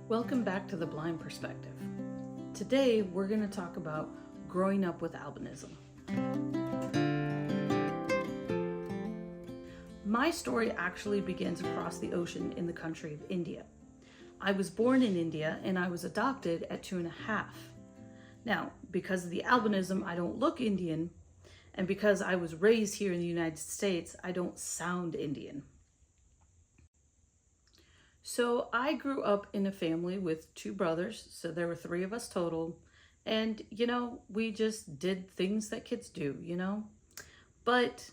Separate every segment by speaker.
Speaker 1: Welcome back to The Blind Perspective. Today we're going to talk about growing up with albinism. My story actually begins across the ocean in the country of India. I was born in India and I was adopted at 2.5. Now, because of the albinism, I don't look Indian, and because I was raised here in the United States, I don't sound Indian. So I grew up in a family with 2 brothers, so there were 3 of us total. And, we just did things that kids do, But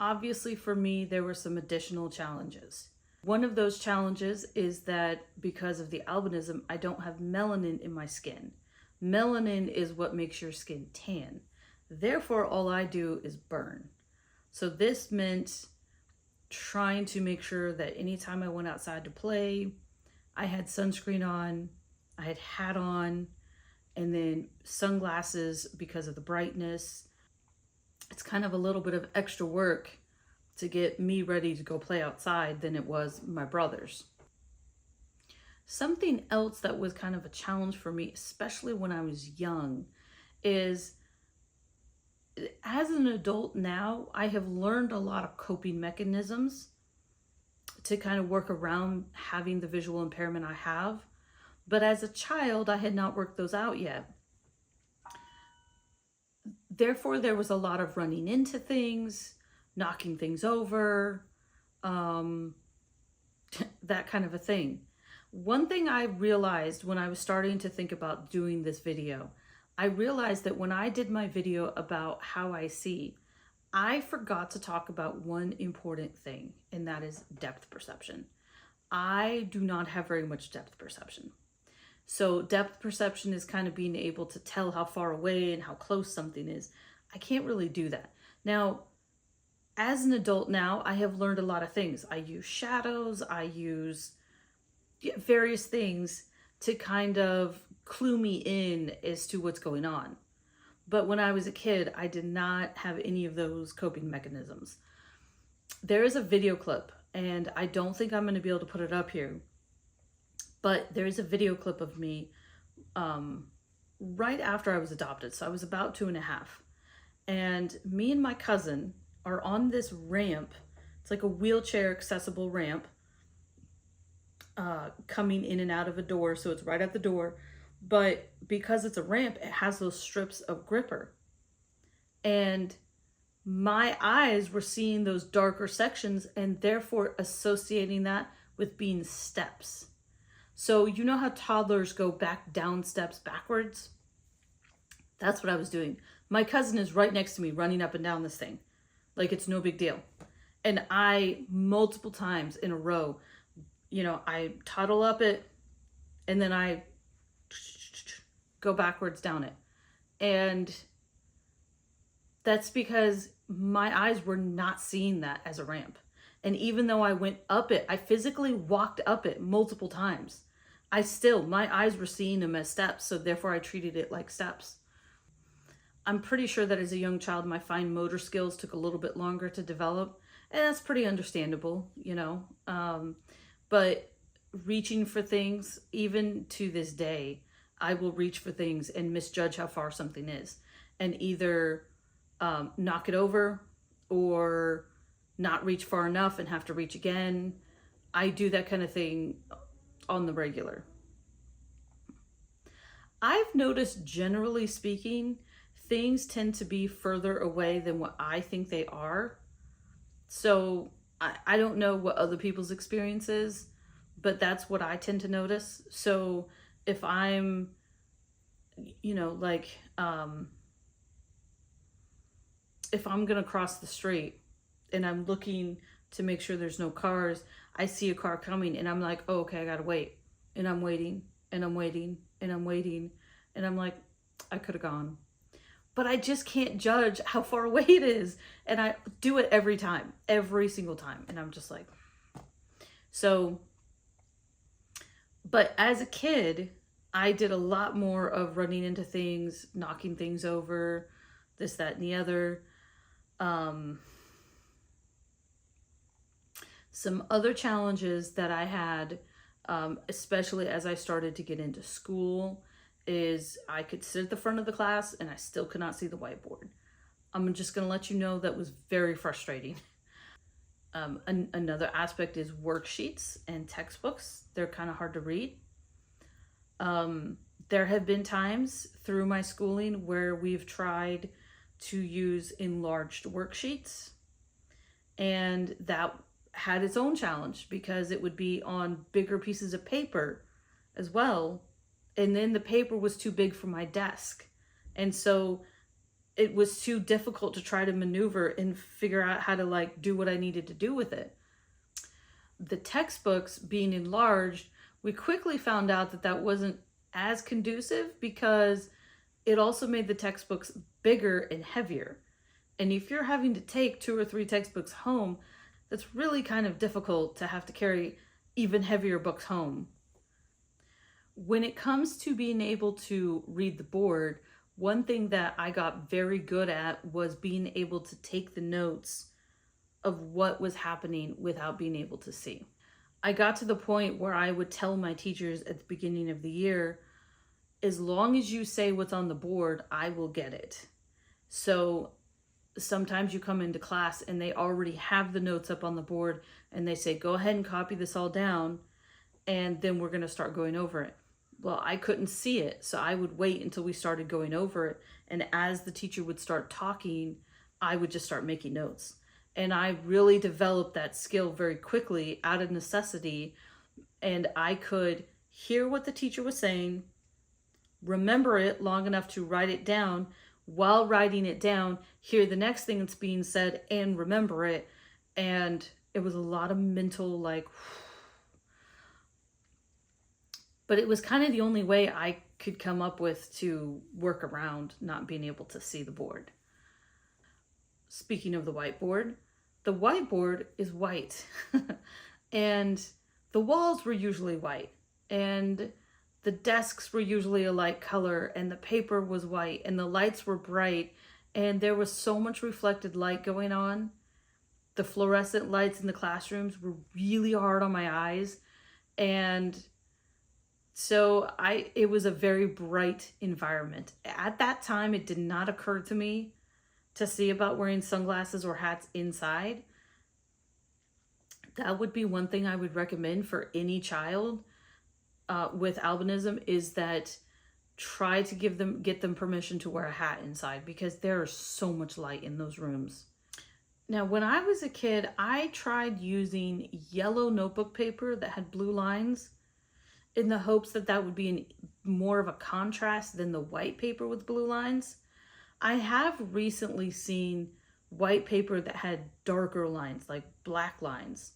Speaker 1: obviously for me, there were some additional challenges. One of those challenges is that because of the albinism, I don't have melanin in my skin. Melanin is what makes your skin tan. Therefore, all I do is burn. So this meant trying to make sure that anytime I went outside to play, I had sunscreen on, I had hat on, and then sunglasses because of the brightness. It's kind of a little bit of extra work to get me ready to go play outside than it was my brothers. Something else that was kind of a challenge for me, especially when I was young, is as an adult now, I have learned a lot of coping mechanisms to kind of work around having the visual impairment I have. But as a child, I had not worked those out yet. Therefore, there was a lot of running into things, knocking things over, that kind of a thing. One thing I realized when I was starting to think about doing this video, I realized that when I did my video about how I see, I forgot to talk about one important thing, and that is depth perception. I do not have very much depth perception. So depth perception is kind of being able to tell how far away and how close something is. I can't really do that. Now, as an adult now, I have learned a lot of things. I use shadows, I use various things to kind of clue me in as to what's going on. But when I was a kid, I did not have any of those coping mechanisms. There is a video clip, and I don't think I'm going to be able to put it up here, but there is a video clip of me right after I was adopted. So I was about 2.5. And me and my cousin are on this ramp. It's like a wheelchair accessible ramp coming in and out of a door. So it's right at the door. But because it's a ramp, it has those strips of gripper. And my eyes were seeing those darker sections and therefore associating that with being steps. So you know how toddlers go back down steps backwards? That's what I was doing. My cousin is right next to me running up and down this thing like it's no big deal. And I, multiple times in a row, I toddle up it and then I go backwards down it. And that's because my eyes were not seeing that as a ramp. And even though I went up it, I physically walked up it multiple times. My eyes were seeing them as steps, so therefore I treated it like steps. I'm pretty sure that as a young child, my fine motor skills took a little bit longer to develop, and that's pretty understandable, but reaching for things, even to this day, I will reach for things and misjudge how far something is and either knock it over or not reach far enough and have to reach again. I do that kind of thing on the regular. I've noticed, generally speaking, things tend to be further away than what I think they are. So I don't know what other people's experience is, but that's what I tend to notice. So if I'm, if I'm going to cross the street and I'm looking to make sure there's no cars, I see a car coming and I'm like, oh, okay, I got to wait. And I'm waiting and I'm waiting and I'm waiting. And I'm like, I could have gone. But I just can't judge how far away it is. And I do it every time, every single time. And I'm just like, so, but as a kid, I did a lot more of running into things, knocking things over, this, that, and the other. Some other challenges that I had especially as I started to get into school, is I could sit at the front of the class and I still could not see the whiteboard. I'm just going to let you know that was very frustrating. Another aspect is worksheets and textbooks. They're kind of hard to read. There have been times through my schooling where we've tried to use enlarged worksheets, and that had its own challenge because it would be on bigger pieces of paper as well, and then the paper was too big for my desk, and so it was too difficult to try to maneuver and figure out how to like do what I needed to do with it. The textbooks being enlarged, we quickly found out that that wasn't as conducive because it also made the textbooks bigger and heavier. And if you're having to take 2 or 3 textbooks home, that's really kind of difficult to have to carry even heavier books home. When it comes to being able to read the board, one thing that I got very good at was being able to take the notes of what was happening without being able to see. I got to the point where I would tell my teachers at the beginning of the year, as long as you say what's on the board, I will get it. So sometimes you come into class and they already have the notes up on the board and they say, go ahead and copy this all down, and then we're going to start going over it. Well, I couldn't see it, so I would wait until we started going over it. And as the teacher would start talking, I would just start making notes. And I really developed that skill very quickly out of necessity. And I could hear what the teacher was saying, remember it long enough to write it down, while writing it down, hear the next thing that's being said and remember it. And it was a lot of mental but it was kind of the only way I could come up with to work around not being able to see the board. Speaking of the whiteboard is white and the walls were usually white and the desks were usually a light color and the paper was white and the lights were bright and there was so much reflected light going on. The fluorescent lights in the classrooms were really hard on my eyes, and so it was a very bright environment. At that time, it did not occur to me to see about wearing sunglasses or hats inside. That would be one thing I would recommend for any child with albinism, is that try to get them permission to wear a hat inside, because there is so much light in those rooms. Now, when I was a kid, I tried using yellow notebook paper that had blue lines in the hopes that that would be more of a contrast than the white paper with blue lines. I have recently seen white paper that had darker lines, like black lines.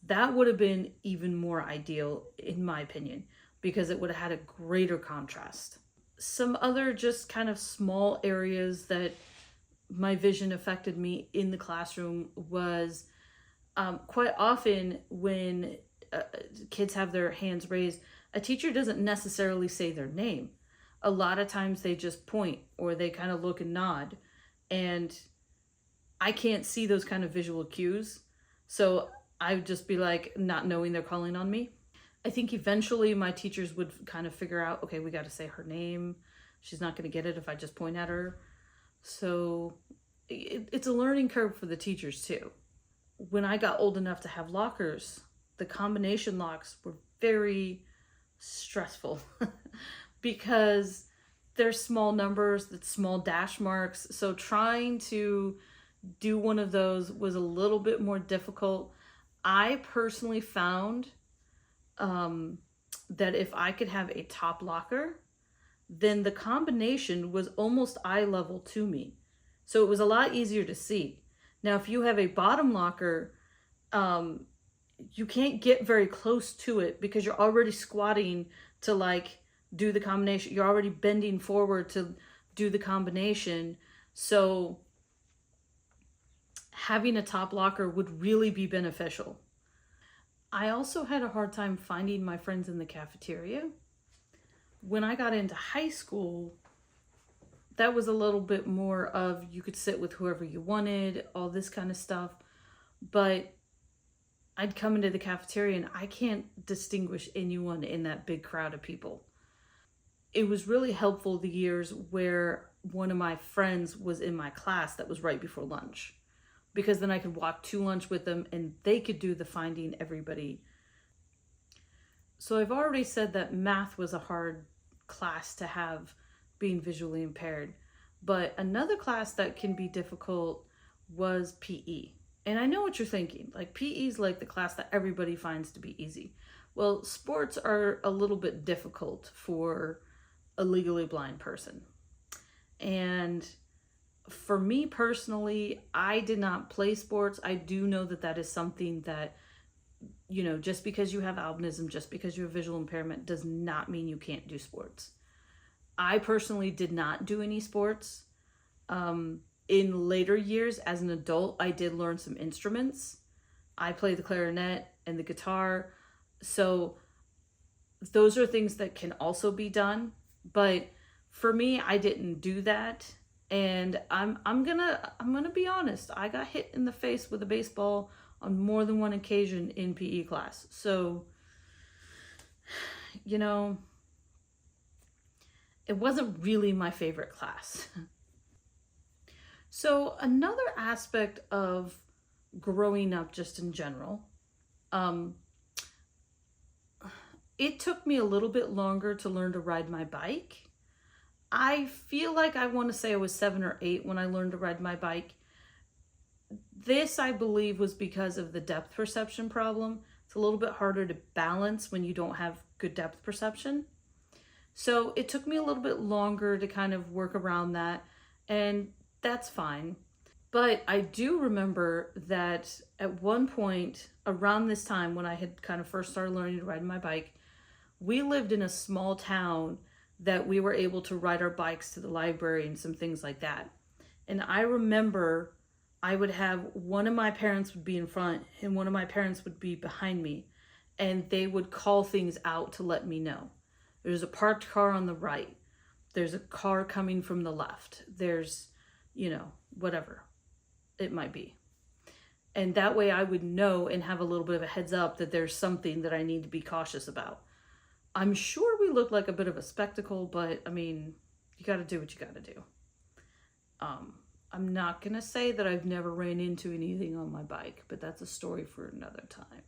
Speaker 1: That would have been even more ideal, in my opinion, because it would have had a greater contrast. Some other just kind of small areas that my vision affected me in the classroom was quite often when kids have their hands raised, a teacher doesn't necessarily say their name. A lot of times they just point or they kind of look and nod, and I can't see those kind of visual cues. So I would just be like, not knowing they're calling on me. I think eventually my teachers would kind of figure out, okay, we got to say her name. She's not going to get it if I just point at her. So it's a learning curve for the teachers too. When I got old enough to have lockers, the combination locks were very stressful because they're small numbers, that's small dash marks. So trying to do one of those was a little bit more difficult. I personally found that if I could have a top locker, then the combination was almost eye level to me. So it was a lot easier to see. Now, if you have a bottom locker, you can't get very close to it because you're already squatting to like do the combination. You're already bending forward to do the combination. So having a top locker would really be beneficial. I also had a hard time finding my friends in the cafeteria. When I got into high school, that was a little bit more of you could sit with whoever you wanted, all this kind of stuff. But I'd come into the cafeteria and I can't distinguish anyone in that big crowd of people. It was really helpful the years where one of my friends was in my class that was right before lunch, because then I could walk to lunch with them and they could do the finding everybody. So I've already said that math was a hard class to have being visually impaired, but another class that can be difficult was PE. And I know what you're thinking, like PE is like the class that everybody finds to be easy. Well, sports are a little bit difficult for a legally blind person. And for me personally, I did not play sports. I do know that that is something that, just because you have albinism, just because you have visual impairment, does not mean you can't do sports. I personally did not do any sports. In later years, as an adult, I did learn some instruments. I played the clarinet and the guitar. So those are things that can also be done. But for me, I didn't do that. And I'm gonna be honest. I got hit in the face with a baseball on more than one occasion in PE class. So, it wasn't really my favorite class. So another aspect of growing up just in general, it took me a little bit longer to learn to ride my bike. I feel like I want to say I was 7 or 8 when I learned to ride my bike. This, I believe, was because of the depth perception problem. It's a little bit harder to balance when you don't have good depth perception. So it took me a little bit longer to kind of work around that, and that's fine. But I do remember that at one point around this time when I had kind of first started learning to ride my bike, we lived in a small town that we were able to ride our bikes to the library and some things like that. And I remember I would have one of my parents would be in front and one of my parents would be behind me, and they would call things out to let me know. There's a parked car on the right. There's a car coming from the left. There's, whatever it might be. And that way I would know and have a little bit of a heads up that there's something that I need to be cautious about. I'm sure we look like a bit of a spectacle, but you got to do what you got to do. I'm not going to say that I've never ran into anything on my bike, but that's a story for another time.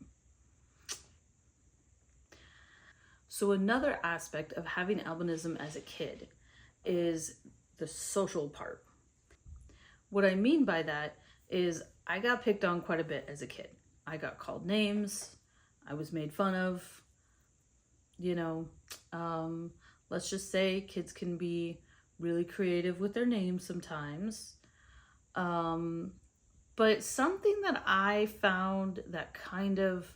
Speaker 1: So another aspect of having albinism as a kid is the social part. What I mean by that is I got picked on quite a bit as a kid. I got called names. I was made fun of. Let's just say kids can be really creative with their names sometimes. But something that I found that kind of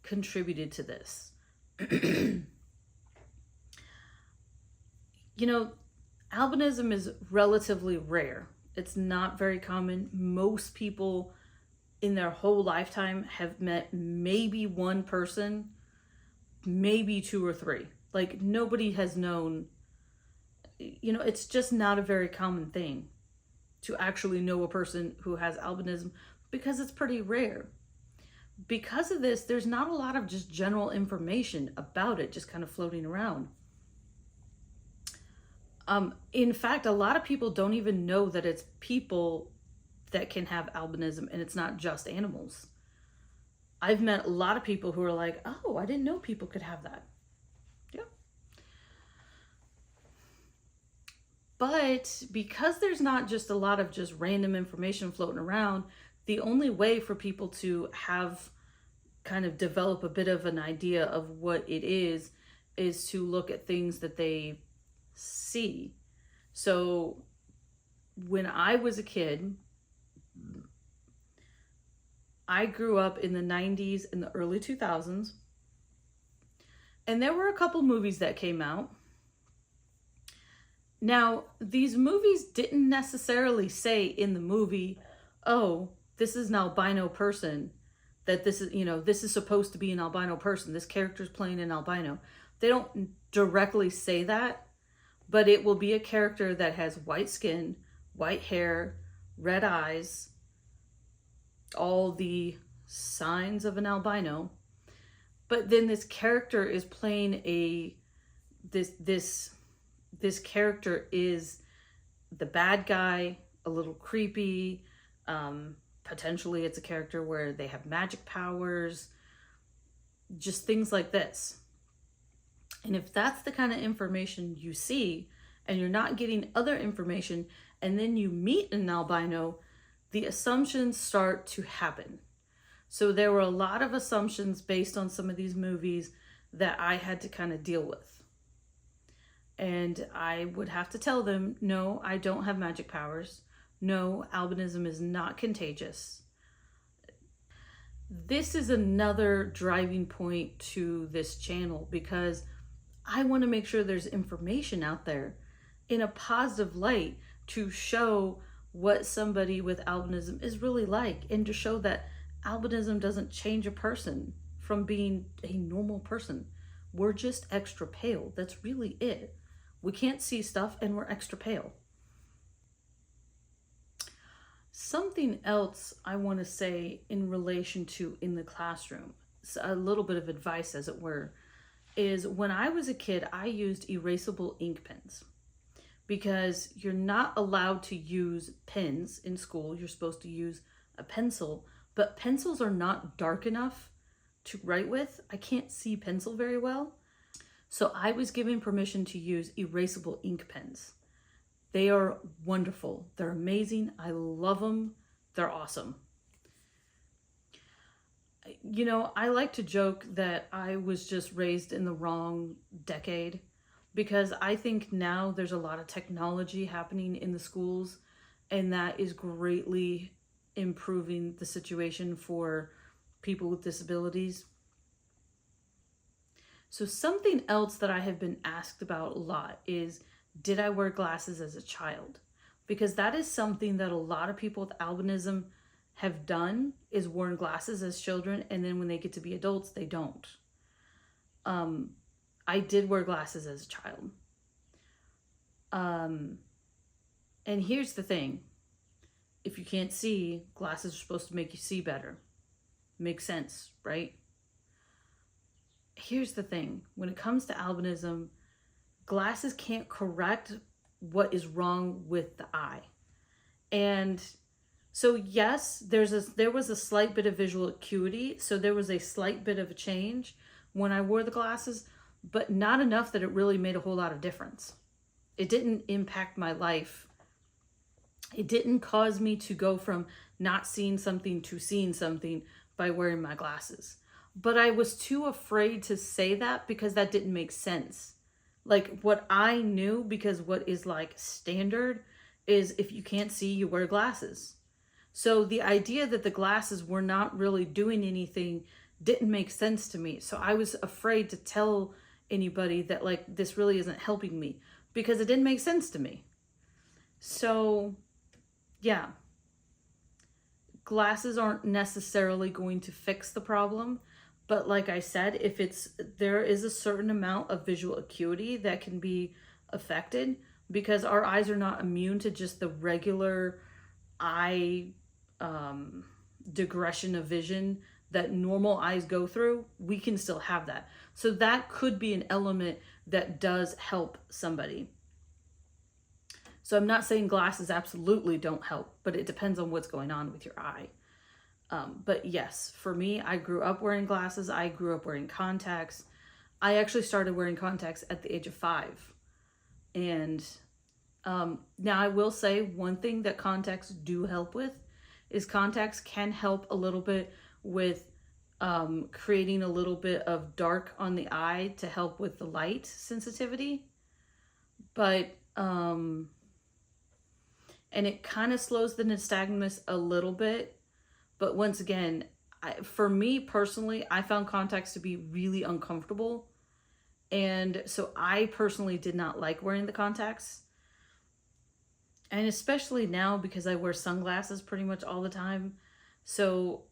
Speaker 1: contributed to this, albinism is relatively rare. It's not very common. Most people in their whole lifetime have met maybe one person, maybe 2 or 3. Like, nobody has known, it's just not a very common thing to actually know a person who has albinism, because it's pretty rare. Because of this, there's not a lot of just general information about it just kind of floating around. In fact, a lot of people don't even know that it's people that can have albinism, and it's not just animals. I've met a lot of people who are like, oh, I didn't know people could have that. Yeah. But because there's not just a lot of just random information floating around, the only way for people to have kind of develop a bit of an idea of what it is to look at things that they see. So when I was a kid, I grew up in the 90s and the early 2000s, and there were a couple movies that came out. Now, these movies didn't necessarily say in the movie, oh, this is an albino person, that this is supposed to be an albino person. This character's playing an albino. They don't directly say that, but it will be a character that has white skin, white hair, red eyes, all the signs of an albino, but then this character is playing this character is the bad guy, a little creepy. Potentially it's a character where they have magic powers, just things like this. And if that's the kind of information you see, and you're not getting other information, and then you meet an albino, the assumptions start to happen. So there were a lot of assumptions based on some of these movies that I had to kind of deal with. And I would have to tell them, no, I don't have magic powers. No, albinism is not contagious. This is another driving point to this channel, because I want to make sure there's information out there in a positive light to show what somebody with albinism is really like, and to show that albinism doesn't change a person from being a normal person. We're just extra pale. That's really it. We can't see stuff and we're extra pale. Something else I want to say in relation to in the classroom, a little bit of advice as it were, is when I was a kid, I used erasable ink pens, because you're not allowed to use pens in school. You're supposed to use a pencil, but pencils are not dark enough to write with. I can't see pencil very well. So I was given permission to use erasable ink pens. They are wonderful. They're amazing. I love them. They're awesome. You know, I like to joke that I was just raised in the wrong decade, because I think now there's a lot of technology happening in the schools, and that is greatly improving the situation for people with disabilities. So something else that I have been asked about a lot is, did I wear glasses as a child? Because that is something that a lot of people with albinism have done, is worn glasses as children, and then when they get to be adults, they don't. I did wear glasses as a child. And here's the thing. If you can't see, glasses are supposed to make you see better. Makes sense, right? Here's the thing. When it comes to albinism, glasses can't correct what is wrong with the eye. And so yes, there was a slight bit of visual acuity. So there was a slight bit of a change when I wore the glasses, but not enough that it really made a whole lot of difference. It didn't impact my life. It didn't cause me to go from not seeing something to seeing something by wearing my glasses. But I was too afraid to say that, because that didn't make sense. Like, what I knew, because what is like standard is, if you can't see, you wear glasses. So the idea that the glasses were not really doing anything didn't make sense to me. So I was afraid to tell anybody that, like, this really isn't helping me, because it didn't make sense to me. So yeah, glasses aren't necessarily going to fix the problem. But like I said, if there is a certain amount of visual acuity that can be affected, because our eyes are not immune to just the regular eye digression of vision that normal eyes go through, we can still have that. So that could be an element that does help somebody. So I'm not saying glasses absolutely don't help, but it depends on what's going on with your eye. But yes, for me, I grew up wearing glasses. I grew up wearing contacts. I actually started wearing contacts at the age of 5. And now I will say one thing that contacts do help with is contacts can help a little bit with creating a little bit of dark on the eye to help with the light sensitivity. But, and it kind of slows the nystagmus a little bit. But once again, for me personally, I found contacts to be really uncomfortable. And so I personally did not like wearing the contacts. And especially now, because I wear sunglasses pretty much all the time. So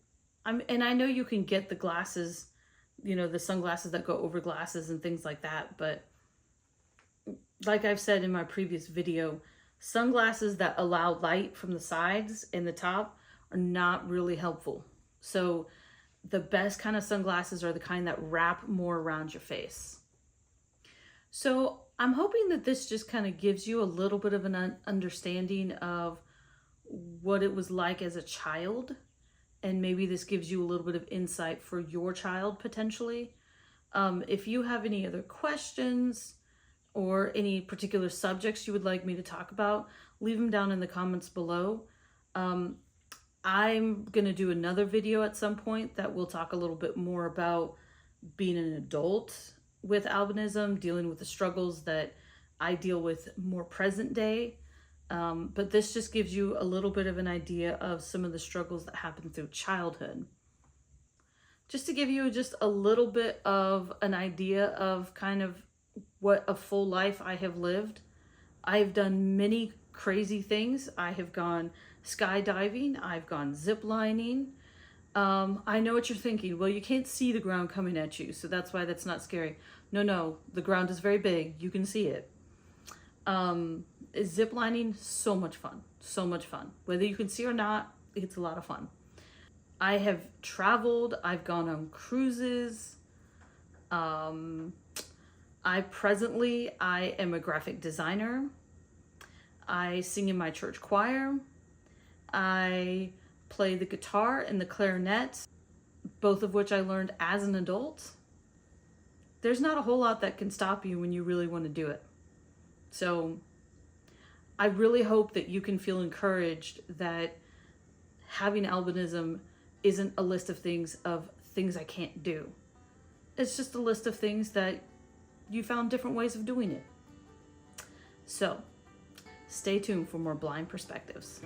Speaker 1: and I know you can get the glasses, you know, the sunglasses that go over glasses and things like that. But like I've said in my previous video, sunglasses that allow light from the sides and the top are not really helpful. So the best kind of sunglasses are the kind that wrap more around your face. So I'm hoping that this just kind of gives you a little bit of an understanding of what it was like as a child. And maybe this gives you a little bit of insight for your child potentially. If you have any other questions or any particular subjects you would like me to talk about, leave them down in the comments below. I'm going to do another video at some point that will talk a little bit more about being an adult with albinism, dealing with the struggles that I deal with more present day. But this just gives you a little bit of an idea of some of the struggles that happen through childhood. Just to give you just a little bit of an idea of kind of what a full life I have lived. I've done many crazy things. I have gone skydiving. I've gone zip lining. I know what you're thinking. Well, you can't see the ground coming at you, so that's why that's not scary. No, the ground is very big. You can see it. Zip lining, so much fun. So much fun. Whether you can see or not, it's a lot of fun. I have traveled. I've gone on cruises. I am a graphic designer. I sing in my church choir. I play the guitar and the clarinet, both of which I learned as an adult. There's not a whole lot that can stop you when you really want to do it. So I really hope that you can feel encouraged that having albinism isn't a list of things I can't do. It's just a list of things that you found different ways of doing it. So stay tuned for more blind perspectives.